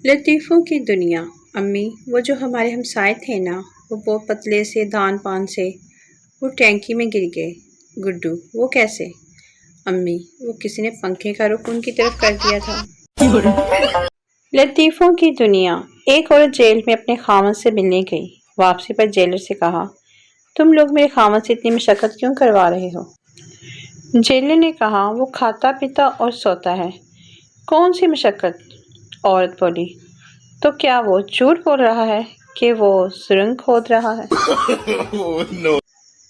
لطیفوں کی دنیا۔ امی، وہ جو ہمارے ہمسائے تھے نا، وہ بہت پتلے سے دان پان سے، وہ ٹینکی میں گر گئے۔ گڈو: وہ کیسے؟ امی: وہ کسی نے پنکھے کا رخ ان کی طرف کر دیا تھا۔ لطیفوں کی دنیا۔ ایک عورت جیل میں اپنے خاوند سے ملنے گئی۔ واپسی پر جیلر سے کہا: تم لوگ میرے خاوند سے اتنی مشقت کیوں کروا رہے ہو؟ جیلر نے کہا: وہ کھاتا پیتا اور سوتا ہے۔ کون سی مشقت؟ عورت بولی: تو کیا وہ جھوٹ بول رہا ہے کہ وہ سرنگ کھود رہا ہے؟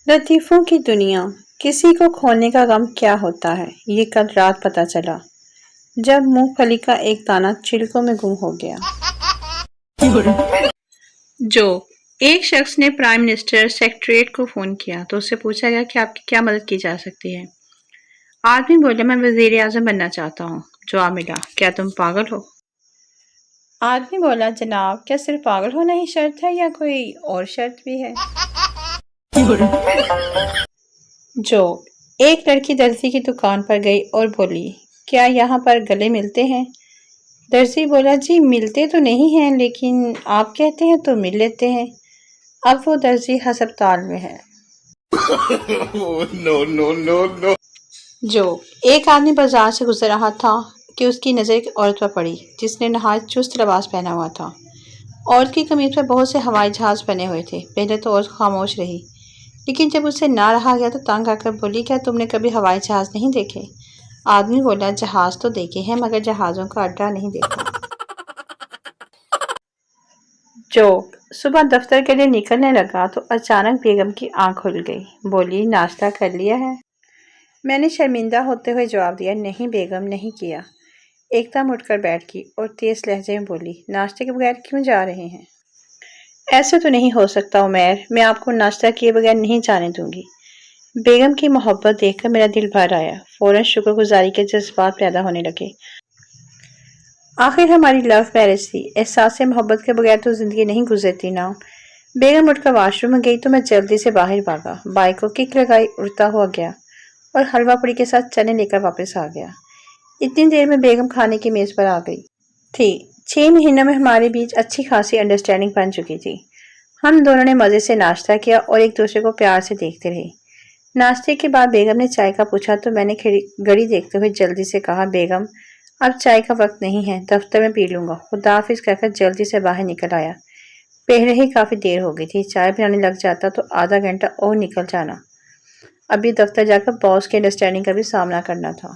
لطیفوں کی دنیا۔ کسی کو کھونے کا غم کیا ہوتا ہے، یہ کل رات پتہ چلا، جب مونگ پھلی کا ایک دانہ چھلکوں میں گم ہو گیا۔ جو ایک شخص نے پرائم منسٹر سیکریٹریٹ کو فون کیا تو اس سے پوچھا گیا کہ آپ کی کیا مدد کی جا سکتی ہے۔ آدمی بولا: میں وزیر اعظم بننا چاہتا ہوں۔ جواب ملا: کیا تم پاگل ہو؟ آدمی بولا: جناب، کیا صرف پاگل ہونا ہی شرط ہے یا کوئی اور شرط بھی ہے؟ جو ایک لڑکی درزی کی دکان پر گئی اور بولی: کیا یہاں پر گلے ملتے ہیں؟ درزی بولا: جی ملتے تو نہیں ہیں، لیکن آپ کہتے ہیں تو مل لیتے ہیں۔ اب وہ درزی ہسپتال میں ہے۔ جو ایک آدمی بازار سے گزر رہا تھا کہ اس کی نظر ایک عورت پر پڑی جس نے نہایت چست لباس پہنا ہوا تھا۔ عورت کی قمیض پر بہت سے ہوائی جہاز بنے ہوئے تھے۔ پہلے تو عورت خاموش رہی، لیکن جب اسے نہ رہا گیا تو تنگ آ کر بولی: کیا تم نے کبھی ہوائی جہاز نہیں دیکھے؟ آدمی بولا: جہاز تو دیکھے ہیں مگر جہازوں کا اڈا نہیں دیکھا۔ جو صبح دفتر کے لیے نکلنے لگا تو اچانک بیگم کی آنکھ کھل گئی۔ بولی: ناشتہ کر لیا ہے؟ میں نے شرمندہ ہوتے ہوئے جواب دیا: نہیں بیگم، نہیں کیا۔ ایک دم اٹھ کر بیٹھ گئی اور تیز لہجے میں بولی: ناشتے کے بغیر کیوں جا رہے ہیں؟ ایسے تو نہیں ہو سکتا عمیر، میں آپ کو ناشتہ کیے بغیر نہیں جانے دوں گی۔ بیگم کی محبت دیکھ کر میرا دل بھر آیا۔ فوراً شکر گزاری کے جذبات پیدا ہونے لگے۔ آخر ہماری لو میرج تھی، احساس محبت کے بغیر تو زندگی نہیں گزرتی نا۔ بیگم اٹھ کر واش روم میں گئی تو میں جلدی سے باہر بھاگا، بائک کو کک لگائی، اڑتا ہوا گیا اور حلوہ پوری کے ساتھ چنے لے کر واپس آ گیا۔ اتنی دیر میں بیگم کھانے کی میز پر آ گئی تھی۔ 6 مہینوں میں ہمارے بیچ اچھی خاصی انڈرسٹینڈنگ بن چکی تھی۔ ہم دونوں نے مزے سے ناشتہ کیا اور ایک دوسرے کو پیار سے دیکھتے رہے۔ ناشتے کے بعد بیگم نے چائے کا پوچھا تو میں نے گھڑی دیکھتے ہوئے جلدی سے کہا: بیگم، اب چائے کا وقت نہیں ہے، دفتر میں پی لوں گا۔ خدا حافظ کہہ کر جلدی سے باہر نکل آیا۔ پہلے ہی کافی دیر ہو گئی تھی، چائے بنانے لگ جاتا تو آدھا گھنٹہ اور نکل جانا۔ ابھی دفتر جا کر باس کے انڈرسٹینڈنگ کا بھی سامنا کرنا تھا۔